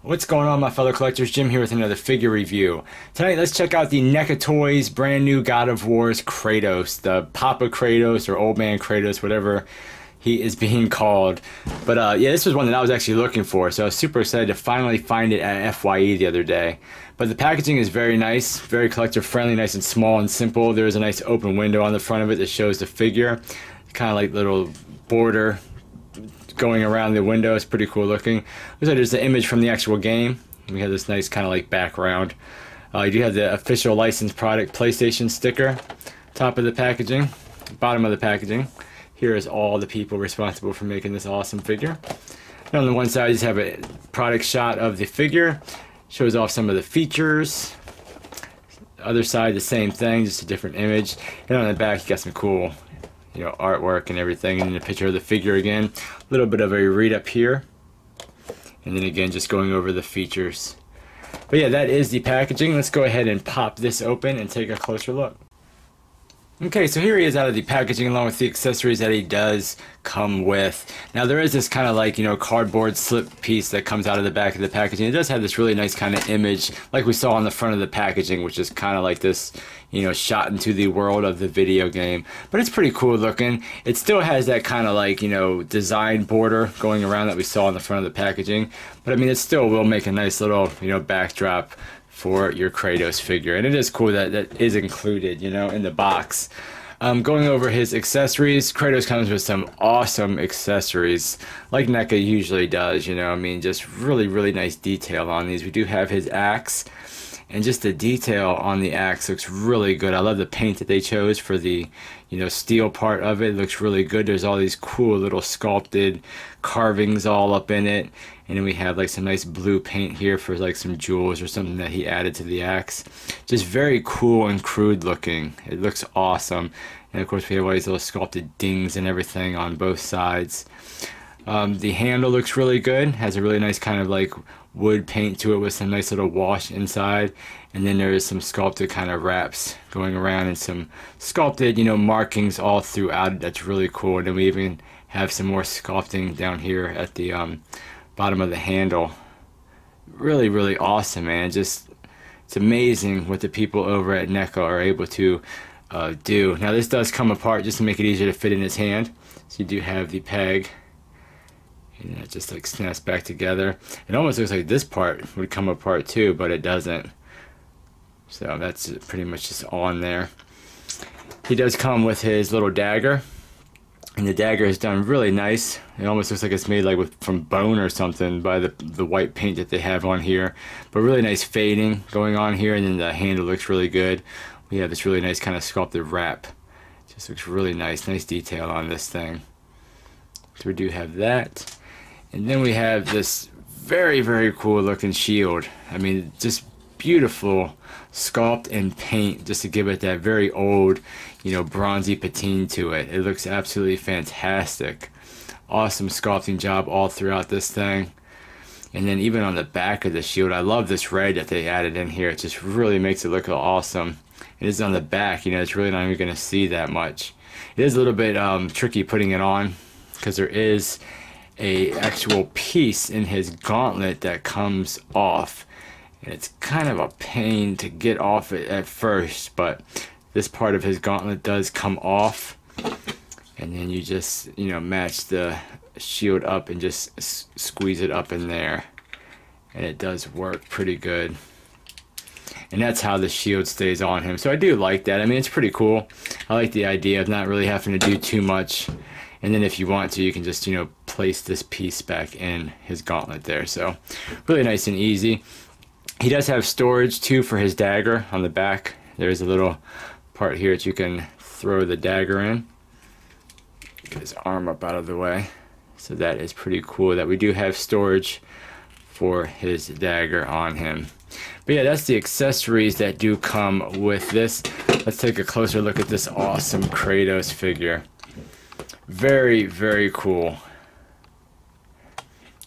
What's going on, my fellow collectors? Jim here with another figure review. Tonight, let's check out the Neca Toys brand new God of War's Kratos, the Papa Kratos or Old Man Kratos, whatever he is being called. But yeah, this was one that I was actually looking for, so I was super excited to finally find it at FYE the other day. But the packaging is very nice, very collector friendly, nice and small and simple. There is a nice open window on the front of it that shows the figure, kind of like little border going around the window. It's pretty cool looking. Looks like there's the image from the actual game. We have this nice kind of like background. You do have the official licensed product PlayStation sticker, top of the packaging, bottom of the packaging. Here is all the people responsible for making this awesome figure. And on the one side, you just have a product shot of the figure. Shows off some of the features. Other side, the same thing, just a different image. And on the back, you got some cool, artwork and everything, and then a picture of the figure again. A little bit of a read up here, and then again just going over the features. But yeah, that is the packaging. Let's go ahead and pop this open and take a closer look. Okay, so here he is out of the packaging along with the accessories that he does come with. Now there is this kind of like, cardboard slip piece that comes out of the back of the packaging. It does have this really nice kind of image like we saw on the front of the packaging, which is kind of like this, shot into the world of the video game. But it's pretty cool looking. It still has that kind of like, design border going around that we saw on the front of the packaging. But I mean, it still will make a nice little, backdrop for your Kratos figure, and it is cool that that is included, in the box. Going over his accessories, Kratos comes with some awesome accessories, like Neca usually does, just really, really nice detail on these. We do have his axe, and just the detail on the axe looks really good. I love the paint that they chose for the, steel part of it. It looks really good. There's all these cool little sculpted carvings all up in it. And then we have like some nice blue paint here for like some jewels or something that he added to the axe. Just very cool and crude looking. It looks awesome. And of course we have all these little sculpted dings and everything on both sides. The handle looks really good. Has a really nice kind of like wood paint to it with some nice little wash inside. And then there is some sculpted kind of wraps going around and some sculpted, markings all throughout. That's really cool. And then we even have some more sculpting down here at the bottom of the handle. Really, really awesome, man. Just, it's amazing what the people over at Neca are able to do. Now this does come apart just to make it easier to fit in his hand. So you do have the peg, and it just like snaps back together. It almost looks like this part would come apart too, but it doesn't. So that's pretty much just on there. He does come with his little dagger. And the dagger is done really nice. It almost looks like it's made like from bone or something by the white paint that they have on here. But really nice fading going on here, and then the handle looks really good. We have this really nice kind of sculpted wrap. Just looks really nice. Nice detail on this thing. So we do have that. And then we have this very, very cool looking shield. I mean, just beautiful sculpt and paint just to give it that very old, bronzy patine to it. It looks absolutely fantastic. Awesome sculpting job all throughout this thing. And then even on the back of the shield, I love this red that they added in here. It just really makes it look awesome. It is on the back, it's really not even going to see that much. It is a little bit tricky putting it on because there is a actual piece in his gauntlet that comes off. And it's kind of a pain to get off it at first, but this part of his gauntlet does come off. And then you just, match the shield up and just squeeze it up in there. And it does work pretty good. And that's how the shield stays on him. So I do like that. I mean, it's pretty cool. I like the idea of not really having to do too much. And then if you want to, you can just, place this piece back in his gauntlet there. So really nice and easy. He does have storage too for his dagger on the back. There's a little part here that you can throw the dagger in. Get his arm up out of the way. So that is pretty cool that we do have storage for his dagger on him. But yeah, that's the accessories that do come with this. Let's take a closer look at this awesome Kratos figure. Very, very cool.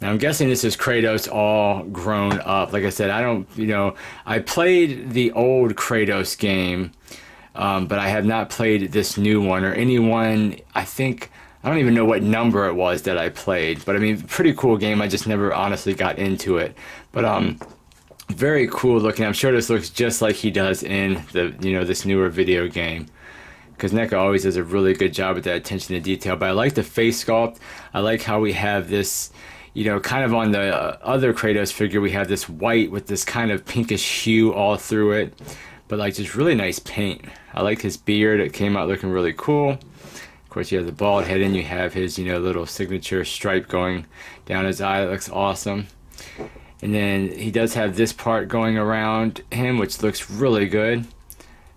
Now I'm guessing this is Kratos all grown up. Like I said, I don't, I played the old Kratos game, but I have not played this new one or any one. I think I don't even know what number it was that I played, but I mean, pretty cool game. I just never honestly got into it. But very cool looking. I'm sure this looks just like he does in the, you know, this newer video game. Because Neca always does a really good job with that attention to detail. But I like the face sculpt. I like how we have this, you know, kind of on the other Kratos figure, we have this white with this kind of pinkish hue all through it. But like just really nice paint. I like his beard. It came out looking really cool. Of course, you have the bald head and you have his, you know, little signature stripe going down his eye. That looks awesome. And then he does have this part going around him, which looks really good.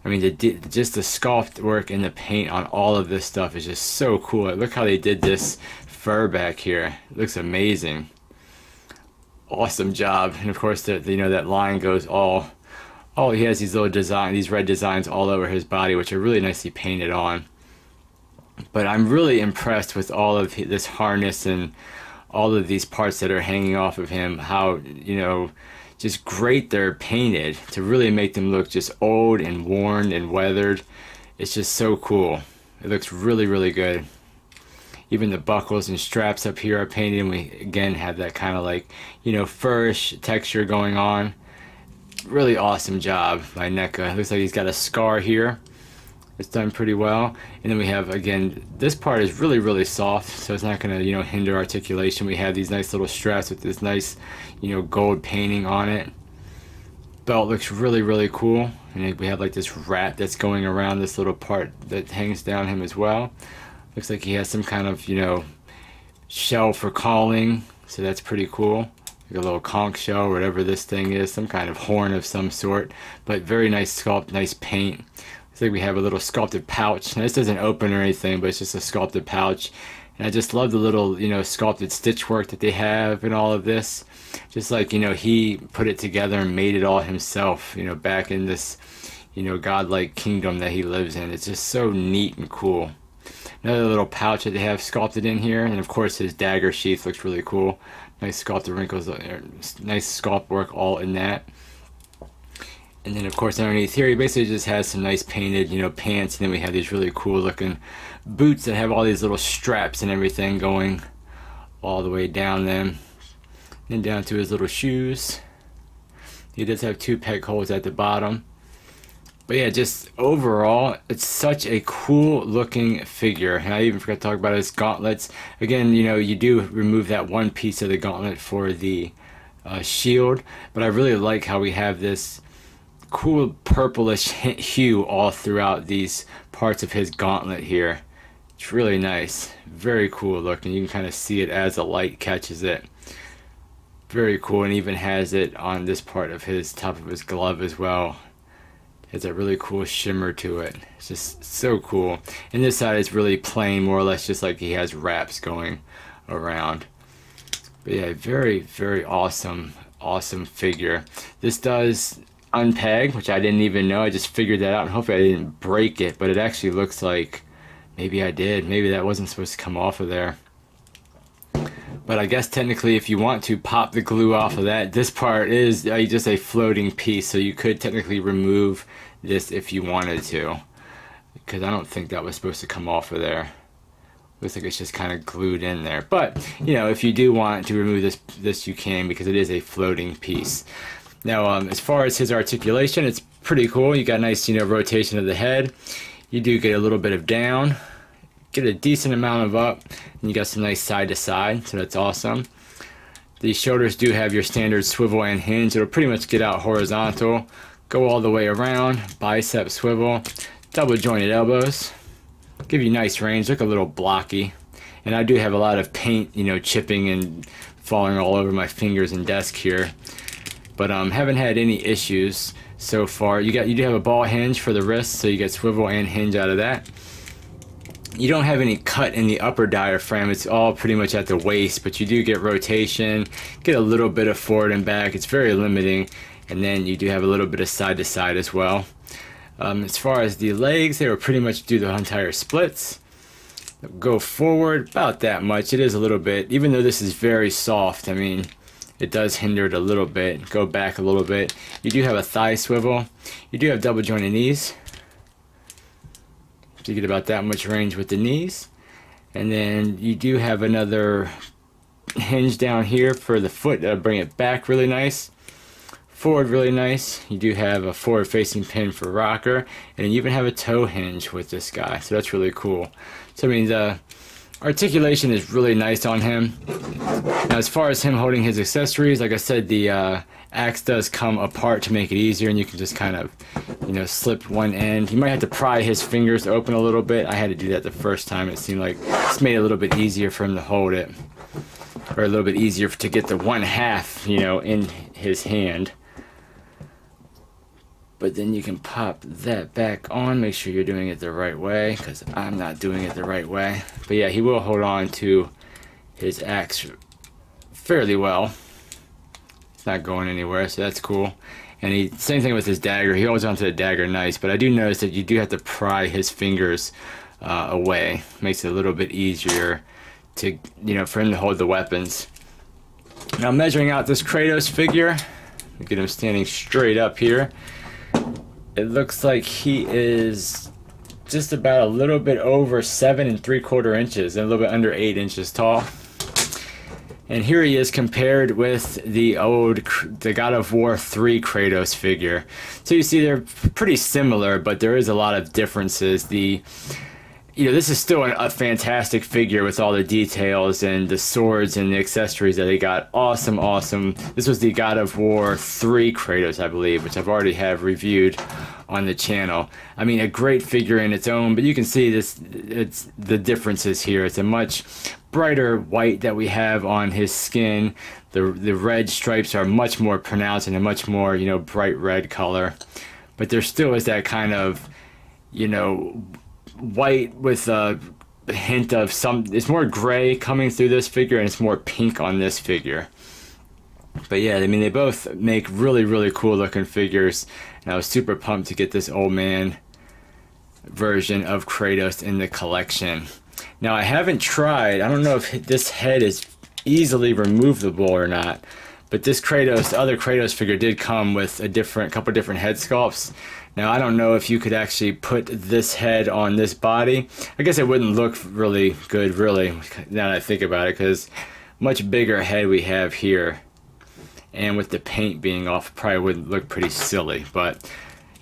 I mean, just the sculpt work and the paint on all of this stuff is just so cool. Look how they did this fur back here. It looks amazing. Awesome job. And of course, you know, that line goes all he has these little these red designs all over his body, which are really nicely painted on. But I'm really impressed with all of this harness and all of these parts that are hanging off of him, how, you know, just great they're painted to really make them look just old and worn and weathered. It's just so cool. It looks really, really good. Even the buckles and straps up here are painted, and we again have that kind of like, you know, furish texture going on. Really awesome job by Neca. Looks like he's got a scar here. It's done pretty well. And then we have, again, this part is really, really soft, so it's not going to, you know, hinder articulation. We have these nice little straps with this nice, you know, gold painting on it. Belt looks really, really cool. And we have like this wrap that's going around this little part that hangs down him as well. Looks like he has some kind of, you know, shell for calling, so that's pretty cool. Like a little conch shell, whatever this thing is, some kind of horn of some sort. But very nice sculpt, nice paint. I think we have a little sculpted pouch. Now, this doesn't open or anything, but it's just a sculpted pouch. And I just love the little, you know, sculpted stitch work that they have in all of this. Just like, you know, he put it together and made it all himself, you know, back in this, you know, godlike kingdom that he lives in. It's just so neat and cool. Another little pouch that they have sculpted in here. And of course, his dagger sheath looks really cool. Nice sculpted wrinkles, nice sculpt work all in that. And then of course underneath here he basically just has some nice painted, you know, pants, and then we have these really cool looking boots that have all these little straps and everything going all the way down them. And then down to his little shoes. He does have 2 peg holes at the bottom. But yeah, just overall, it's such a cool looking figure. And I even forgot to talk about his gauntlets. Again, you know, you do remove that one piece of the gauntlet for the shield, but I really like how we have this cool purplish hue all throughout these parts of his gauntlet here. It's really nice, very cool looking. You can kind of see it as the light catches it. Very cool, and even has it on this part of his top of his glove as well. It's a really cool shimmer to it. It's just so cool. And this side is really plain, more or less just like he has wraps going around. But yeah, very, very awesome figure. This does unpeg, which I didn't even know. I just figured that out, and hopefully I didn't break it, but it actually looks like maybe I did. Maybe that wasn't supposed to come off of there. But I guess technically if you want to pop the glue off of that, this part is just a floating piece, so you could technically remove this if you wanted to, because I don't think that was supposed to come off of there. Looks like it's just kind of glued in there. But, you know, if you do want to remove this you can, because it is a floating piece. Now, as far as his articulation, it's pretty cool. You got a nice, you know, rotation of the head. You do get a little bit of down, get a decent amount of up, and you got some nice side to side, so that's awesome. The shoulders do have your standard swivel and hinge. It'll pretty much get out horizontal, go all the way around, bicep swivel, double jointed elbows. Give you nice range, look a little blocky. And I do have a lot of paint, you know, chipping and falling all over my fingers and desk here. But haven't had any issues so far. You do have a ball hinge for the wrist, so you get swivel and hinge out of that. You don't have any cut in the upper diaphragm. It's all pretty much at the waist, but you do get rotation, get a little bit of forward and back. It's very limiting. And then you do have a little bit of side to side as well. As far as the legs, they will pretty much do the entire splits. Go forward about that much. It is a little bit, even though this is very soft, I mean, it does hinder it a little bit. Go back a little bit. You do have a thigh swivel. You do have double jointed knees. So you get about that much range with the knees. And then you do have another hinge down here for the foot that'll bring it back really nice. Forward really nice. You do have a forward facing pin for rocker, and you even have a toe hinge with this guy, so that's really cool. So I mean, the articulation is really nice on him. Now as far as him holding his accessories, like I said, the axe does come apart to make it easier, and you can just kind of, you know, slip one end. You might have to pry his fingers open a little bit. I had to do that the first time. It seemed like it's made it a little bit easier for him to hold it, or a little bit easier to get the one half, you know, in his hand. But then you can pop that back on. Make sure you're doing it the right way, because I'm not doing it the right way. But yeah, he will hold on to his axe fairly well. It's not going anywhere, so that's cool. And same thing with his dagger. He holds onto the dagger nice, but I do notice that you do have to pry his fingers away. Makes it a little bit easier to, you know, for him to hold the weapons. Now measuring out this Kratos figure, get him standing straight up here. It looks like he is just about a little bit over 7 3/4 inches and a little bit under 8 inches tall. And here he is compared with the God of War 3 Kratos figure. So you see they're pretty similar, but there is a lot of differences. You know, this is still a fantastic figure with all the details and the swords and the accessories that they got. Awesome, awesome. This was the God of War 3 Kratos, I believe, which I've already have reviewed on the channel. I mean, a great figure in its own, but you can see it's the differences here. It's a much brighter white that we have on his skin. The red stripes are much more pronounced and a much more, you know, bright red color. But there still is that kind of, you know, white with a hint of it's more gray coming through this figure, and it's more pink on this figure. But yeah, I mean, they both make really, really cool looking figures, and I was super pumped to get this old man version of Kratos in the collection. Now I haven't tried, I don't know if this head is easily removable or not, but this Kratos, the other Kratos figure, did come with a couple different head sculpts. Now I don't know if you could actually put this head on this body. I guess it wouldn't look really good, really, now that I think about it, because much bigger head we have here, and with the paint being off, probably would look pretty silly, but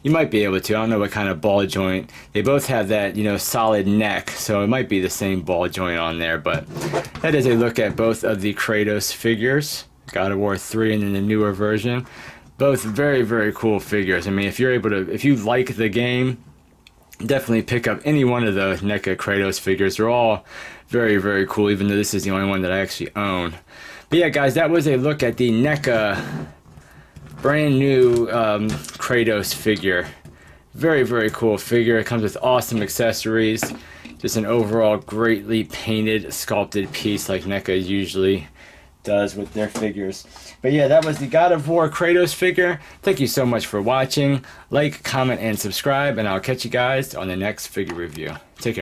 you might be able to. I don't know what kind of ball joint. They both have that, you know, solid neck, so it might be the same ball joint on there. But that is a look at both of the Kratos figures, God of War 3 and then the newer version. Both very, very cool figures. I mean, if you like the game, definitely pick up any one of the NECA Kratos figures. They're all very, very cool, even though this is the only one that I actually own. But yeah, guys, that was a look at the NECA brand new Kratos figure. Very, very cool figure. It comes with awesome accessories. Just an overall greatly painted, sculpted piece like NECA usually does with their figures. But yeah, that was the God of War Kratos figure. Thank you so much for watching. Like, comment, and subscribe, and I'll catch you guys on the next figure review. Take care.